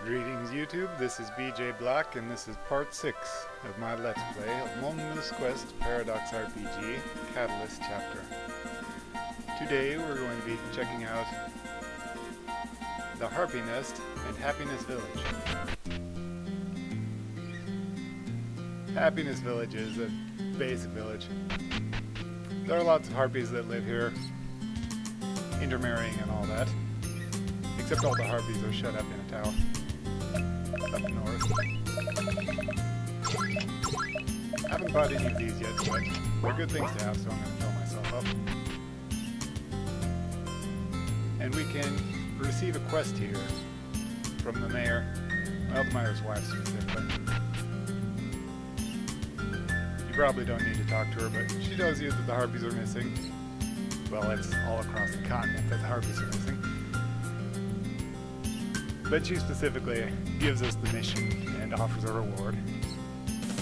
Greetings YouTube, this is BJ Black and this is part 6 of my Let's Play of Moonless Quest Paradox RPG Catalyst Chapter. Today we're going to be checking out the Harpy Nest and Happiness Village. Happiness Village is a basic village. There are lots of harpies that live here, intermarrying and all that. Except all the harpies are shut up in a tower. Up north. I haven't bought any of these yet, but they're good things to have, so I'm going to fill myself up. And we can receive a quest here from the mayor. Well, the mayor's wife specifically. You probably don't need to talk to her, but she tells you that the harpies are missing. Well, it's all across the continent that the harpies are missing. But she specifically gives us the mission and offers a reward.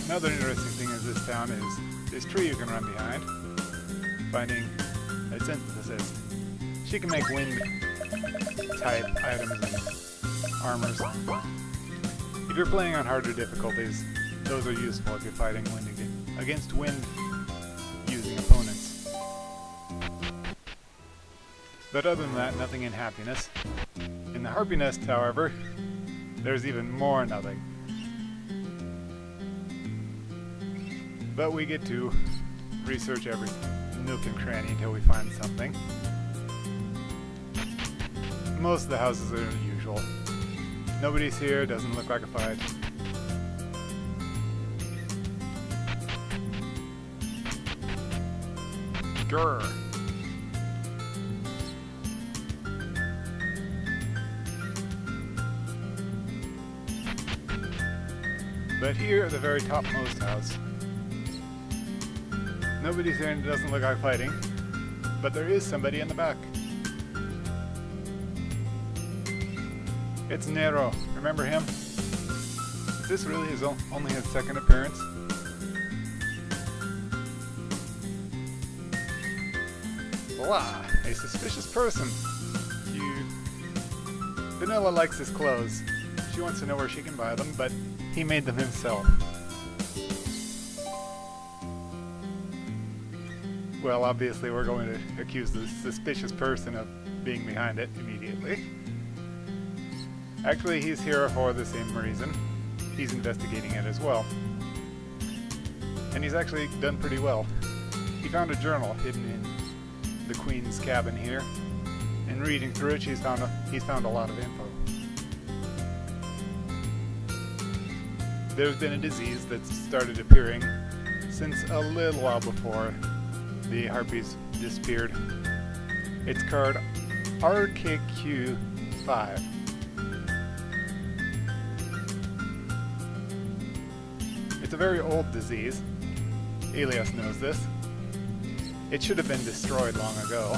Another interesting thing is this town is this tree you can run behind, finding a synthesis. She can make wind type items and armors. If you're playing on harder difficulties, those are useful if you're fighting wind against wind using opponents. But other than that, nothing in Happiness. In the Harpy Nest, however, there's even more nothing. But we get to research every nook and cranny until we find something. Most of the houses are usual. Nobody's here, doesn't look like a fight. Grr. But here at the very topmost house, nobody's here and it doesn't look like fighting, but there is somebody in the back. It's Nero. Remember him? Is this really only his second appearance? Voila! A suspicious person. Vanilla likes his clothes. She wants to know where she can buy them, but he made them himself. Well, obviously we're going to accuse the suspicious person of being behind it immediately. Actually, he's here for the same reason. He's investigating it as well. And he's actually done pretty well. He found a journal hidden in the Queen's cabin here. And reading through it, he's found a lot of info. There's been a disease that's started appearing since a little while before the harpies disappeared. It's called RKQ5. It's a very old disease. Elias knows this. It should have been destroyed long ago.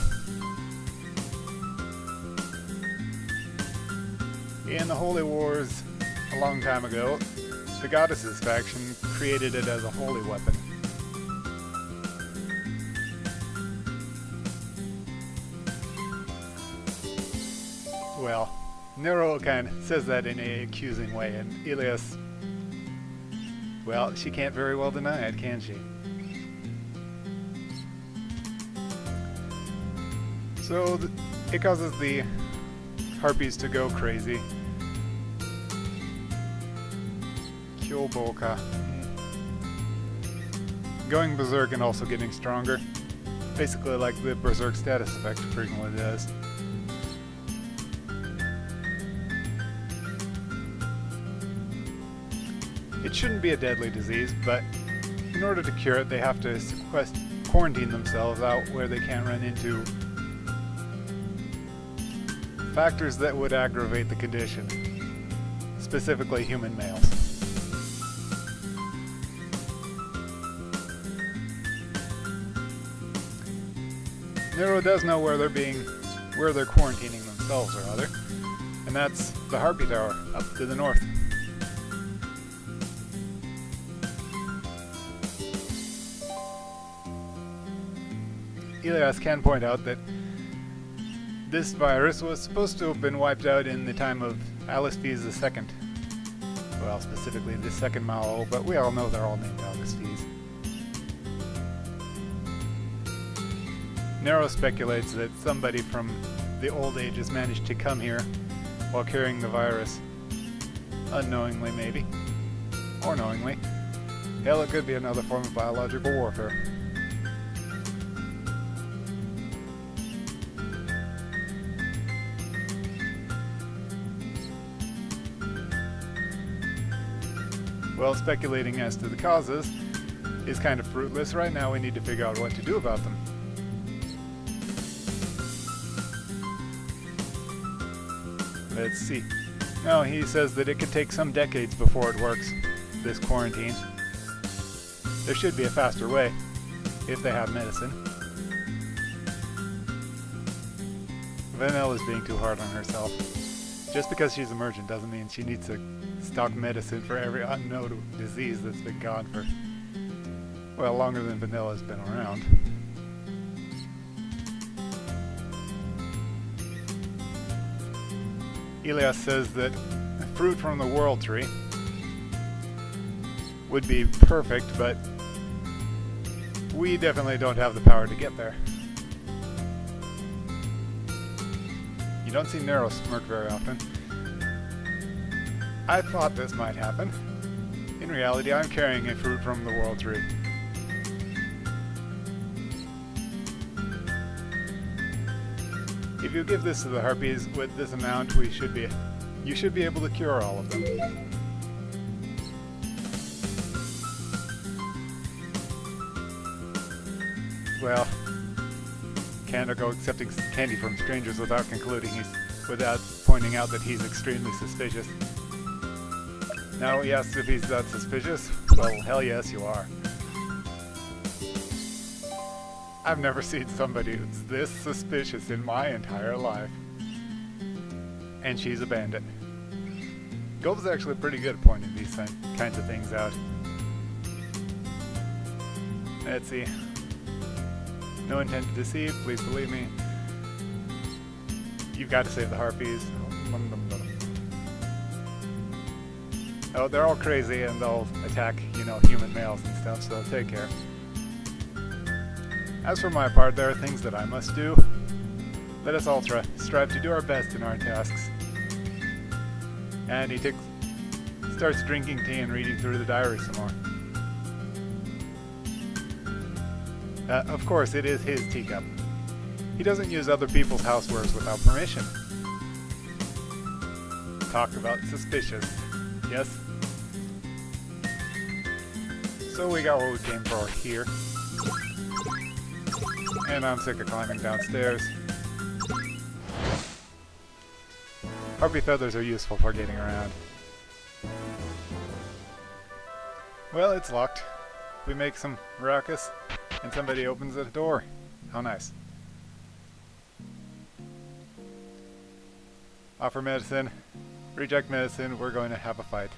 In the Holy Wars a long time ago, the Goddesses faction created it as a holy weapon. Well, Nero kind of says that in an accusing way, and Elias, well, she can't very well deny it, can she? So it causes the harpies to go crazy. Kyoboka. Going berserk and also getting stronger. Basically like the berserk status effect frequently does. It shouldn't be a deadly disease, but in order to cure it, they have to quarantine themselves out where they can't run into factors that would aggravate the condition, specifically human males. Nero does know where they're quarantining themselves or other, and that's the Harpy Tower up to the north. Elias can point out that this virus was supposed to have been wiped out in the time of Alice Fees the second. Well, specifically the second Malo, but we all know they're all named Alice Fees. Nero speculates that somebody from the old ages managed to come here while carrying the virus. Unknowingly, maybe. Or knowingly. Hell, it could be another form of biological warfare. Well, speculating as to the causes is kind of fruitless. Right now we need to figure out what to do about them. Let's see. No, he says that it could take some decades before it works, this quarantine. There should be a faster way, if they have medicine. Vanilla's being too hard on herself. Just because she's a merchant doesn't mean she needs to stock medicine for every unknown disease that's been gone for, well, longer than Vanilla's been around. Elias says that fruit from the World Tree would be perfect, but we definitely don't have the power to get there. You don't see Nero smirk very often. I thought this might happen. In reality, I'm carrying a fruit from the World Tree. If you give this to the Harpies with this amount, you should be able to cure all of them. Well, can't go accepting candy from strangers without pointing out that he's extremely suspicious. Now he asks if he's that suspicious. Well, hell yes, you are. I've never seen somebody who's this suspicious in my entire life. And she's a bandit. Gold's actually pretty good at pointing these kinds of things out. Let's see. No intent to deceive, please believe me. You've got to save the Harpies. Oh, they're all crazy and they'll attack, human males and stuff, so take care. As for my part, there are things that I must do. Let us all strive to do our best in our tasks. And he starts drinking tea and reading through the diary some more. Of course, it is his teacup. He doesn't use other people's housewares without permission. Talk about suspicious. Yes? So we got what we came for here. And I'm sick of climbing downstairs. Harpy feathers are useful for getting around. Well, it's locked. We make some ruckus, and somebody opens the door. How nice. Offer medicine. Reject medicine. We're going to have a fight.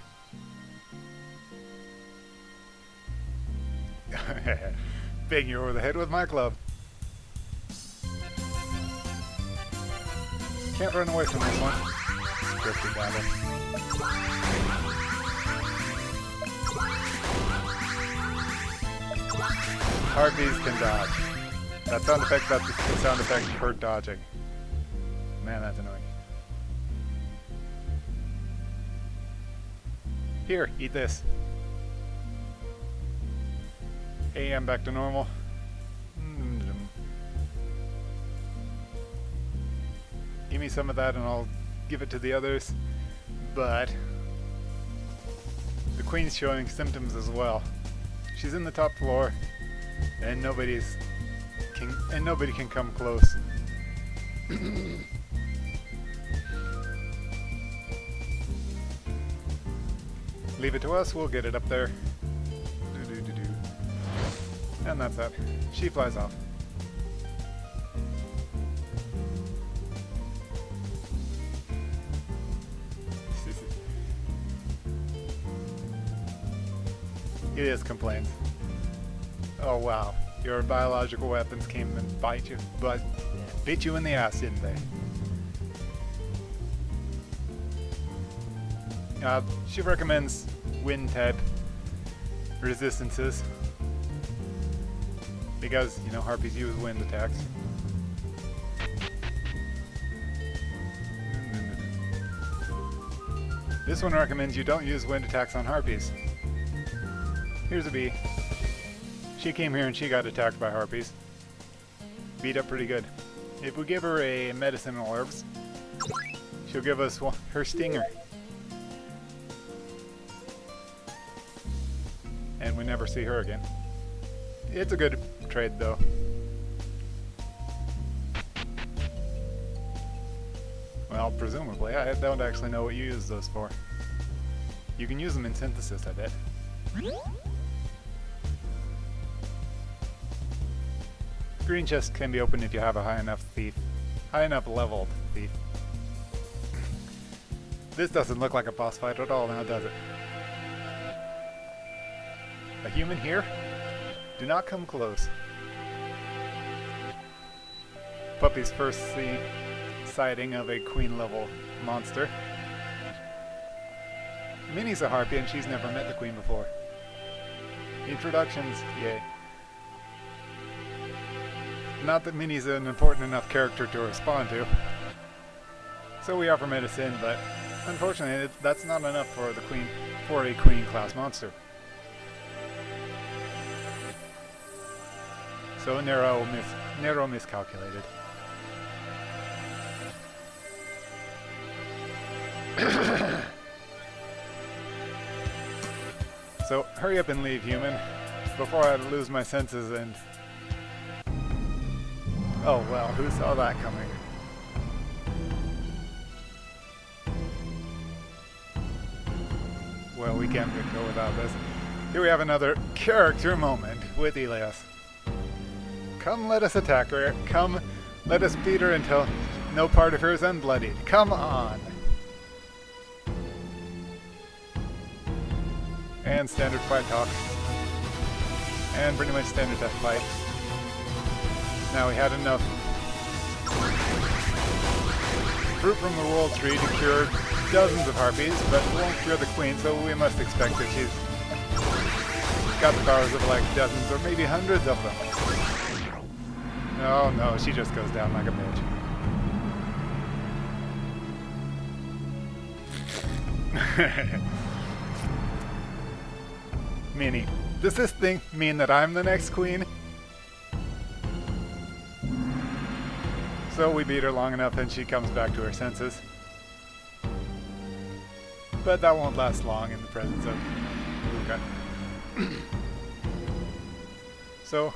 Bang you over the head with my club. Can't run away from this one. Scripted battle. Harpies can dodge. That sound effect, that's the sound effect for dodging. Man, that's annoying. Here, eat this. AM back to normal. Give me some of that and I'll give it to the others. But the queen's showing symptoms as well. She's in the top floor and nobody can come close. Leave it to us, we'll get it up there. And that's that. She flies off. Elias complains. Oh wow, your biological weapons came and bit you in the ass, didn't they? She recommends wind type resistances because, you know, harpies use wind attacks. This one recommends you don't use wind attacks on harpies. Here's a bee. She came here and she got attacked by harpies. Beat up pretty good. If we give her a medicinal herbs, she'll give us her stinger. And we never see her again. It's a good trade though. Well, presumably. I don't actually know what you use those for. You can use them in synthesis, I bet. Green chest can be opened if you have a high enough leveled thief. This doesn't look like a boss fight at all now, does it? A human here? Do not come close. Puppy's first sighting of a queen level monster. Minnie's a harpy and she's never met the queen before. Introductions, yay. Not that Minnie's an important enough character to respond to. So we offer medicine, but unfortunately that's not enough for the queen, for a queen class monster. So narrow miscalculated. So hurry up and leave, human, before I lose my senses and... Oh well, who saw that coming? Well, we can't go without this. Here we have another character moment with Elias. Come, let us attack her. Come, let us beat her until no part of her is unbloodied. Come on! And standard fight talk. And pretty much standard death fight. Now we had enough fruit from the world tree to cure dozens of harpies, but it won't cure the queen, so we must expect that she's got the powers of like dozens or maybe hundreds of them. No, no, she just goes down like a bitch. Minnie, does this thing mean that I'm the next queen? So we beat her long enough and she comes back to her senses. But that won't last long in the presence of Luca. So,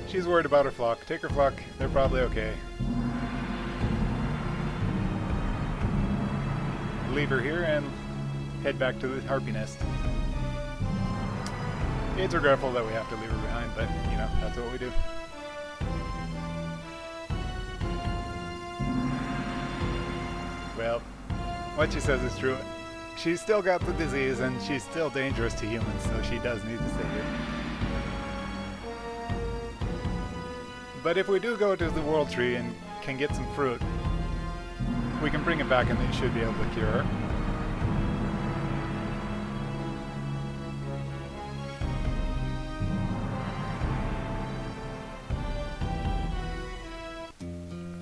she's worried about her flock. Take her flock, they're probably okay. Leave her here and head back to the harpy nest. It's regretful that we have to leave her behind, but, you know, that's what we do. Well, what she says is true. She's still got the disease, and she's still dangerous to humans, so she does need to stay here. But if we do go to the world tree and can get some fruit, we can bring it back and they should be able to cure her.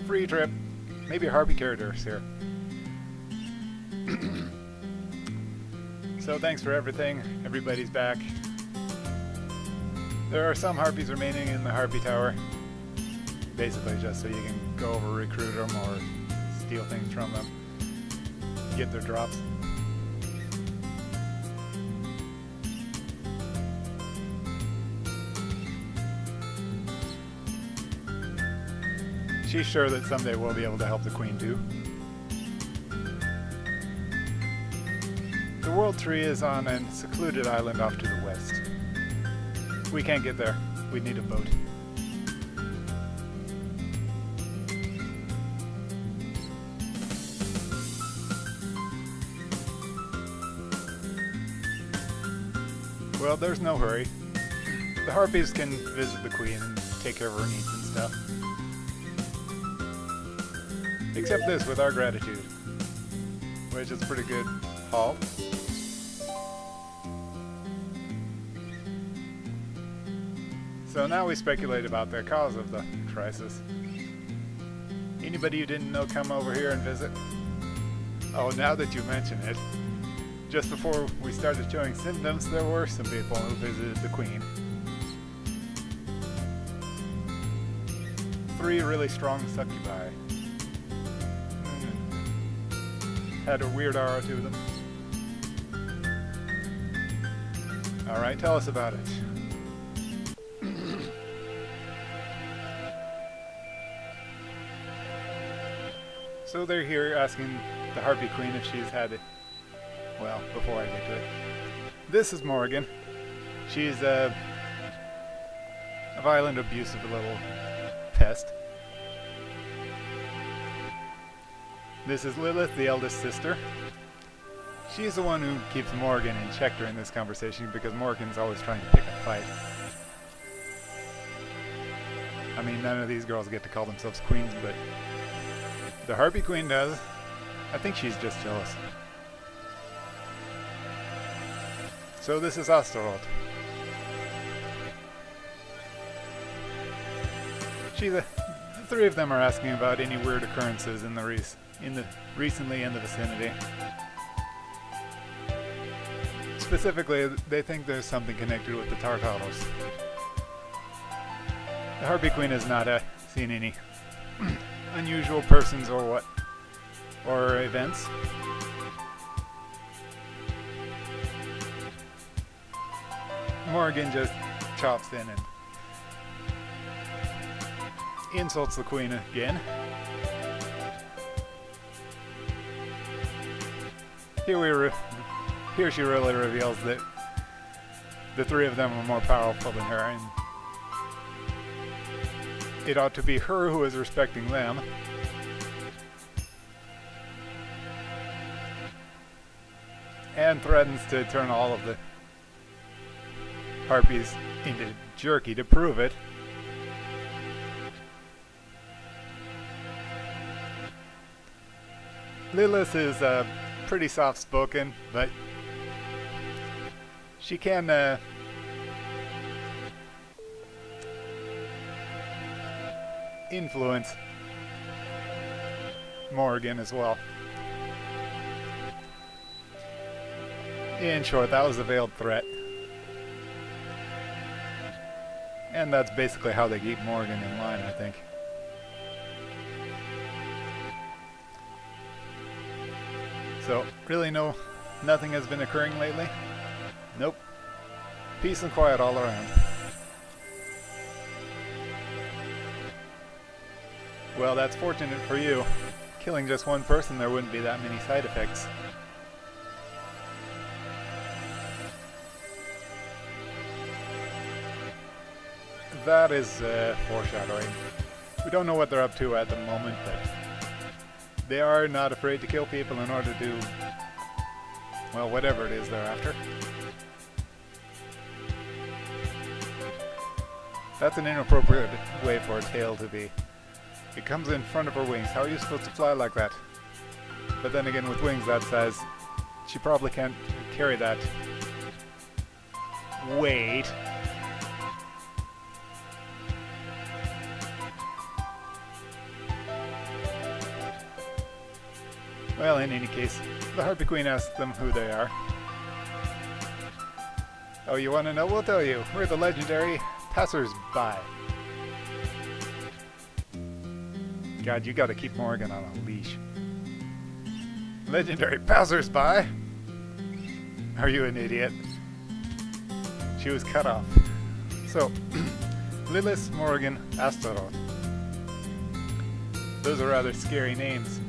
Free trip. Maybe a harpy character's here. So thanks for everything. Everybody's back. There are some harpies remaining in the harpy tower. Basically just so you can go over recruit them or steal things from them. Get their drops. She's sure that someday we'll be able to help the queen too. The world tree is on a secluded island off to the west. We can't get there. We'd need a boat. Well, there's no hurry. The harpies can visit the queen and take care of her needs and stuff. Except this with our gratitude, which is pretty good. halt. So now we speculate about the cause of the crisis. Anybody you didn't know come over here and visit? Oh, now that you mention it, just before we started showing symptoms, there were some people who visited the Queen. 3 really strong succubi. Had a weird aura to them. Alright, tell us about it. So they're here asking the Harpy Queen if she's had it. Well, before I get to it. This is Morgan. She's a violent, abusive little pest. This is Lilith, the eldest sister. She's the one who keeps Morgan in check during this conversation because Morgan's always trying to pick a fight. I mean, none of these girls get to call themselves queens, but the Harpy Queen does. I think she's just jealous. So this is Astaroth. The 3 of them are asking about any weird occurrences recently in the vicinity. Specifically, they think there's something connected with the Tartaros. The Harpy Queen has not seen any unusual persons or events. Morgan just chops in and insults the Queen again. Here she really reveals that the 3 of them are more powerful than her, and it ought to be her who is respecting them. And threatens to turn all of the Harpies into jerky to prove it. Lilith is pretty soft-spoken, but she can influence Morgan as well. In short, that was a veiled threat. And that's basically how they keep Morgan in line, I think. So, really nothing has been occurring lately? Nope. Peace and quiet all around. Well, that's fortunate for you. Killing just one person, there wouldn't be that many side effects. That is foreshadowing. We don't know what they're up to at the moment, but they are not afraid to kill people in order to do, well, whatever it is they're after. That's an inappropriate way for a tail to be. It comes in front of her wings. How are you supposed to fly like that? But then again, with wings that size, she probably can't carry that weight. Well, in any case, the Harpy Queen asks them who they are. Oh, you want to know? We'll tell you. We're the legendary passers-by. God, you gotta keep Morgan on a leash. Legendary passers-by? Are you an idiot? She was cut off. So, Lilith, Morgan, Astaroth. Those are rather scary names.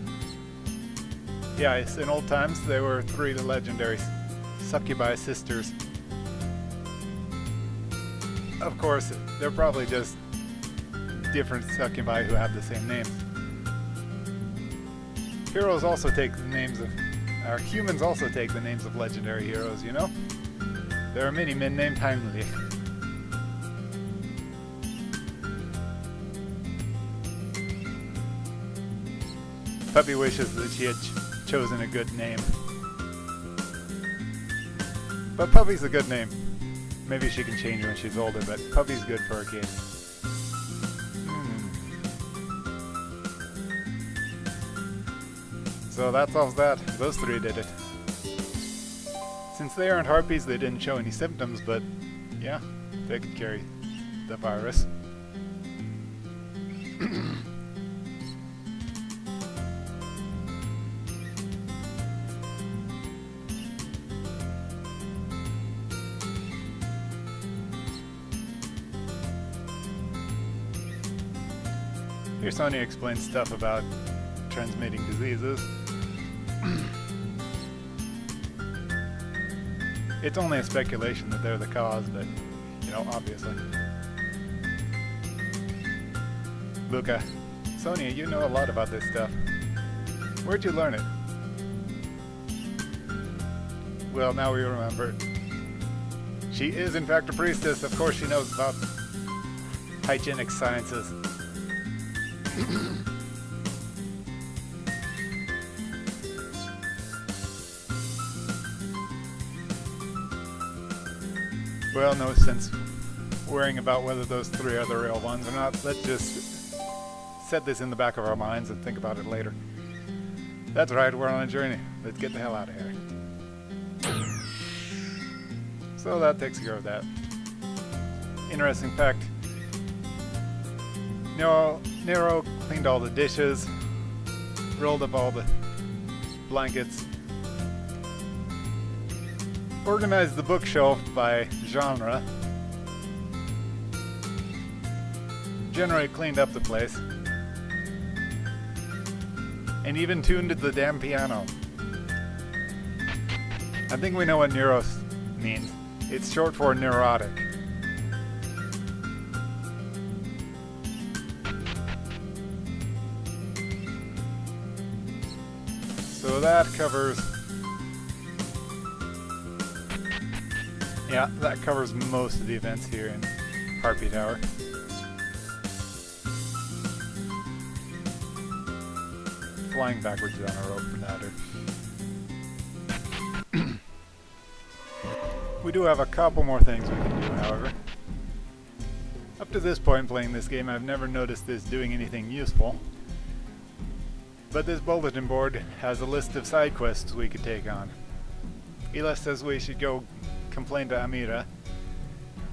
Yeah, in old times, there were 3 legendary succubi sisters. Of course, they're probably just different succubi who have the same names. Heroes also take the names of... humans also take the names of legendary heroes, you know? There are many men named Heimlich. Puppy wishes that she had chosen a good name. But Puppy's a good name. Maybe she can change when she's older, but Puppy's good for a kid. So that solves that. Those three did it. Since they aren't harpies, they didn't show any symptoms, but yeah, they could carry the virus. Here Sonia explains stuff about transmitting diseases. It's only a speculation that they're the cause, but, you know, obviously. Luca, Sonia, you know a lot about this stuff. Where'd you learn it? Well, now we remember. She is, in fact, a priestess. Of course she knows about hygienic sciences. Well, no sense worrying about whether those three are the real ones or not. Let's just set this in the back of our minds and think about it later. That's right, we're on a journey. Let's get the hell out of here. So that takes care of that. Interesting fact. Nero cleaned all the dishes, rolled up all the blankets, organized the bookshelf by genre, generally cleaned up the place, and even tuned the damn piano. I think we know what neuros means. It's short for neurotic. So that covers... yeah, that covers most of the events here in Harpy Tower. Flying backwards on a rope for Nader. We do have a couple more things we can do, however. Up to this point playing this game, I've never noticed this doing anything useful. But this bulletin board has a list of side quests we could take on. Ela says we should go complain to Amira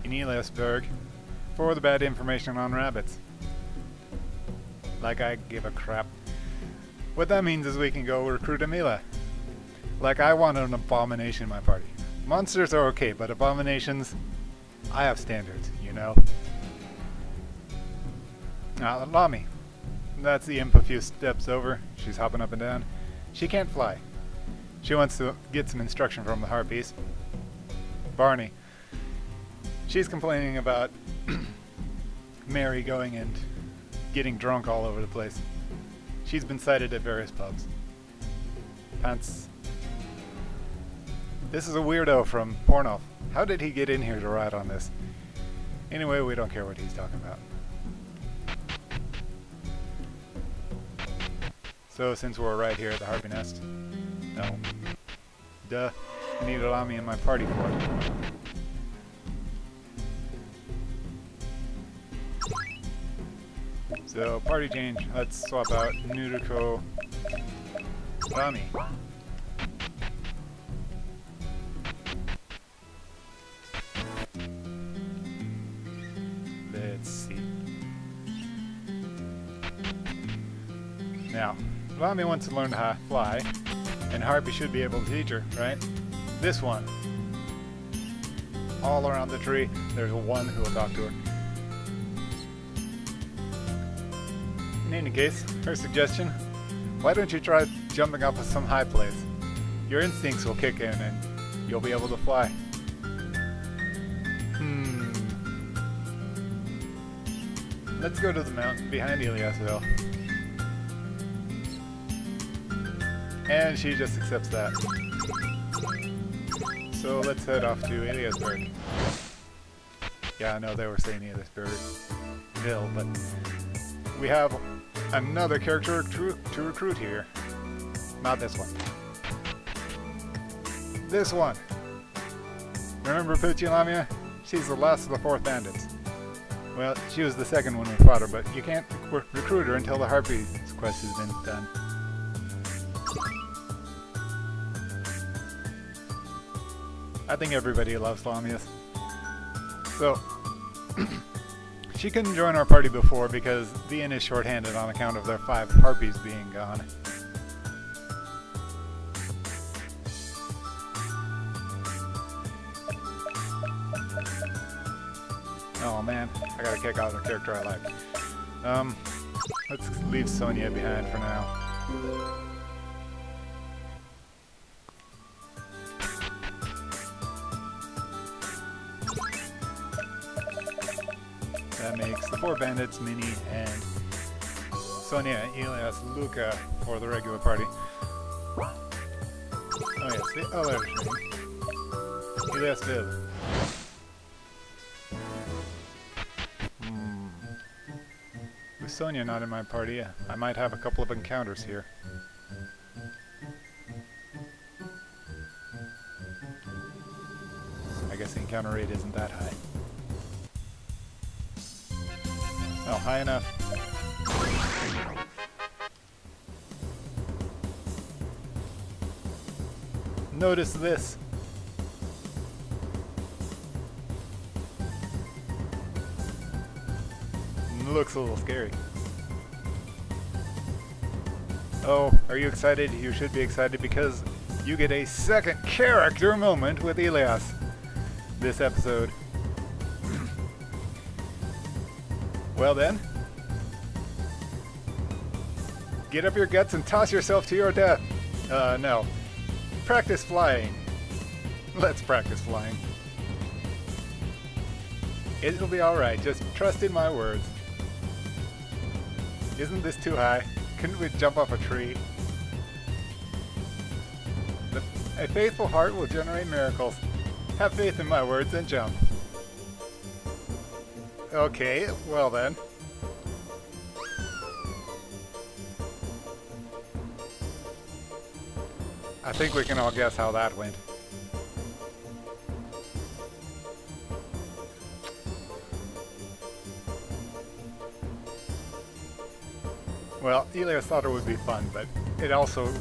in Eliasberg for the bad information on rabbits. Like I give a crap. What that means is we can go recruit Amila. Like I want an abomination in my party. Monsters are okay, but abominations, I have standards, you know. Lami. That's the imp a few steps over. She's hopping up and down. She can't fly. She wants to get some instruction from the Harpies. Barney. She's complaining about Mary going and getting drunk all over the place. She's been sighted at various pubs. Pants. This is a weirdo from Porno. How did he get in here to ride on this? Anyway, we don't care what he's talking about. So since we're right here at the Harpy Nest, no. Duh. I need to allow me in my party for it. So, party change. Let's swap out Nuruko Rami. Let's see. Now, Rami wants to learn how to fly, and Harpy should be able to teach her, right? This one. All around the tree, there's one who will talk to her. In any case, her suggestion, why don't you try jumping up at some high place? Your instincts will kick in and you'll be able to fly. Let's go to the mountain behind Eliasville. And she just accepts that. So let's head off to Eliasberg. Yeah, I know they were saying Eliasberg Hill, but we have another character to recruit here. Not this one. This one. Remember Poochie Lamia? She's the last of the 4th bandits. Well, she was the second when we fought her, but you can't recruit her until the Harpy quest has been done. I think everybody loves Lamias. So, she couldn't join our party before because the inn is shorthanded on account of their 5 Harpies being gone. Oh man, I gotta kick out a character I like. Let's leave Sonia behind for now. That makes the 4 bandits, Minnie, and Sonia, Elias, Luca for the regular party. Oh yes, the other thing. Elias Viv. With Sonia not in my party, I might have a couple of encounters here. I guess the encounter rate isn't that high. Oh, high enough. Notice this. Looks a little scary. Oh, are you excited? You should be excited because you get a second character moment with Elias this episode. Well then, get up your guts and toss yourself to your death. No. Practice flying. Let's practice flying. It'll be alright, just trust in my words. Isn't this too high? Couldn't we jump off a tree? A faithful heart will generate miracles. Have faith in my words and jump. Okay, well then. I think we can all guess how that went. Well, Elias thought it would be fun, but it also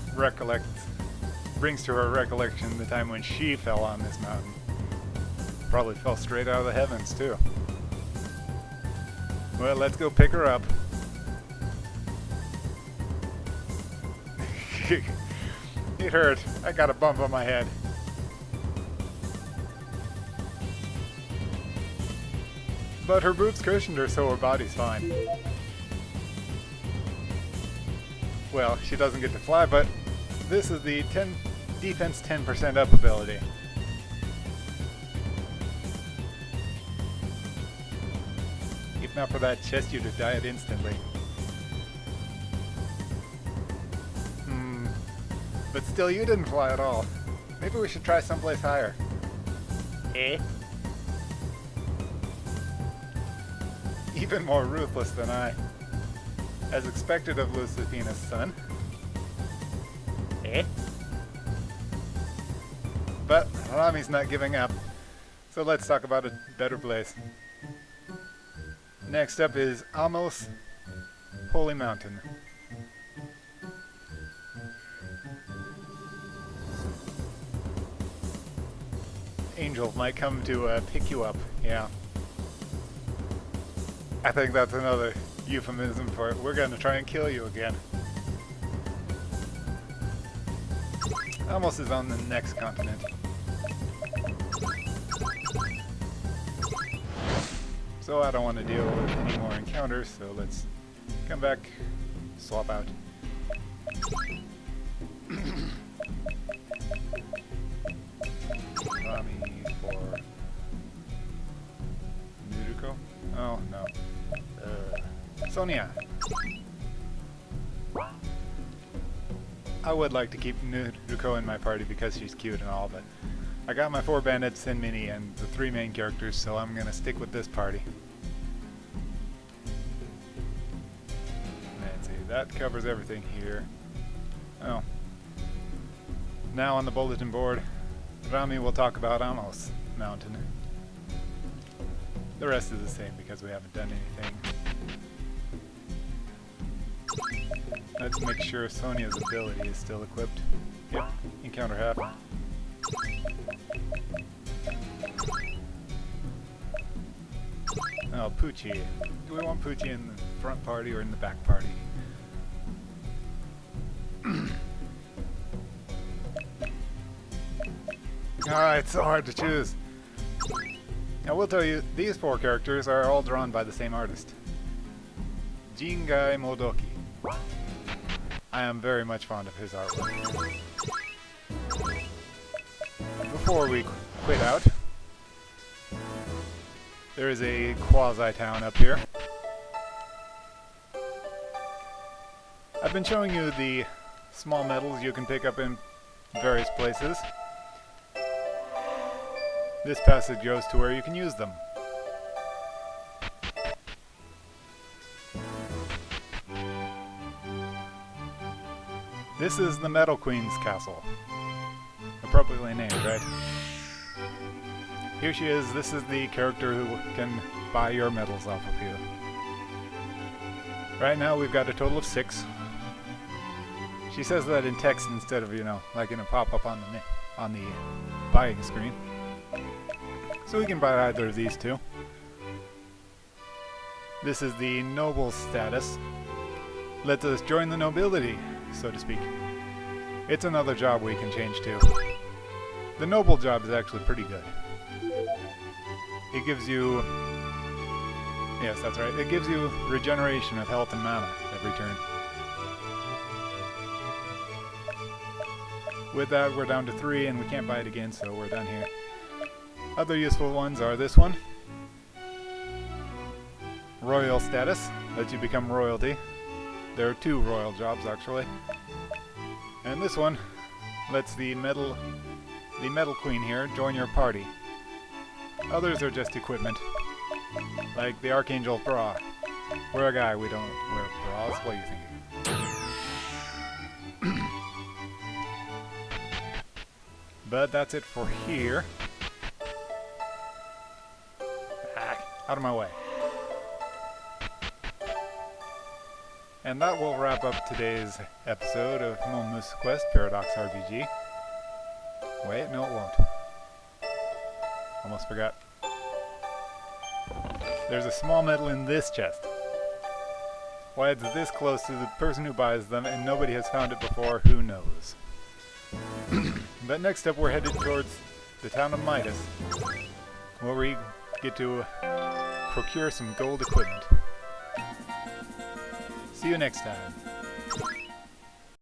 brings to her recollection the time when she fell on this mountain. Probably fell straight out of the heavens, too. Well, let's go pick her up. It hurt. I got a bump on my head. But her boots cushioned her, so her body's fine. Well, she doesn't get to fly, but this is the defense 10% up ability. If not for that chest, you'd have died instantly. But still, you didn't fly at all. Maybe we should try someplace higher. Eh? Even more ruthless than I. As expected of Lucifina's son. Eh? But Rami's not giving up. So let's talk about a better place. Next up is Amos Holy Mountain. Angel might come to pick you up, yeah. I think that's another euphemism for it. We're gonna try and kill you again. Amos is on the next continent. So I don't want to deal with any more encounters, so let's come back, swap out. Rami for Nuruko? Oh, no. Sonia. I would like to keep Nuruko in my party because she's cute and all, but I got my 4 bandits and Minnie and the 3 main characters, so I'm gonna stick with this party. Let's see, that covers everything here. Oh. Now on the bulletin board, Rami will talk about Amos Mountain. The rest is the same because we haven't done anything. Let's make sure Sonia's ability is still equipped. Yep, encounter half. Oh, Poochie. Do we want Poochie in the front party or in the back party? Ah, it's so hard to choose. I will tell you, these 4 characters are all drawn by the same artist. Jingai Modoki. I am very much fond of his artwork. Before we quit out, there is a quasi-town up here. I've been showing you the small medals you can pick up in various places. This passage goes to where you can use them. This is the Metal Queen's castle. Appropriately named, right? Here she is. This is the character who can buy your medals off of you. Right now we've got a total of 6. She says that in text instead of, you know, like in a pop-up on the buying screen. So we can buy either of these 2. This is the noble status. Lets us join the nobility, so to speak. It's another job we can change to. The noble job is actually pretty good. It gives you... Yes, that's right. It gives you regeneration of health and mana every turn. With that, we're down to 3, and we can't buy it again, so we're done here. Other useful ones are this one. Royal status, lets you become royalty. There are 2 royal jobs, actually. And this one lets the metal queen here join your party. Others are just equipment, like the Archangel bra. We're a guy, we don't wear bras. What are you thinking? But that's it for here. Out of my way. And that will wrap up today's episode of Momus Quest Paradox RPG. Wait, no it won't. Almost forgot. There's a small medal in this chest. Why it's this close to the person who buys them and nobody has found it before, who knows. But next up we're headed towards the town of Midas, where we get to procure some gold equipment. See you next time.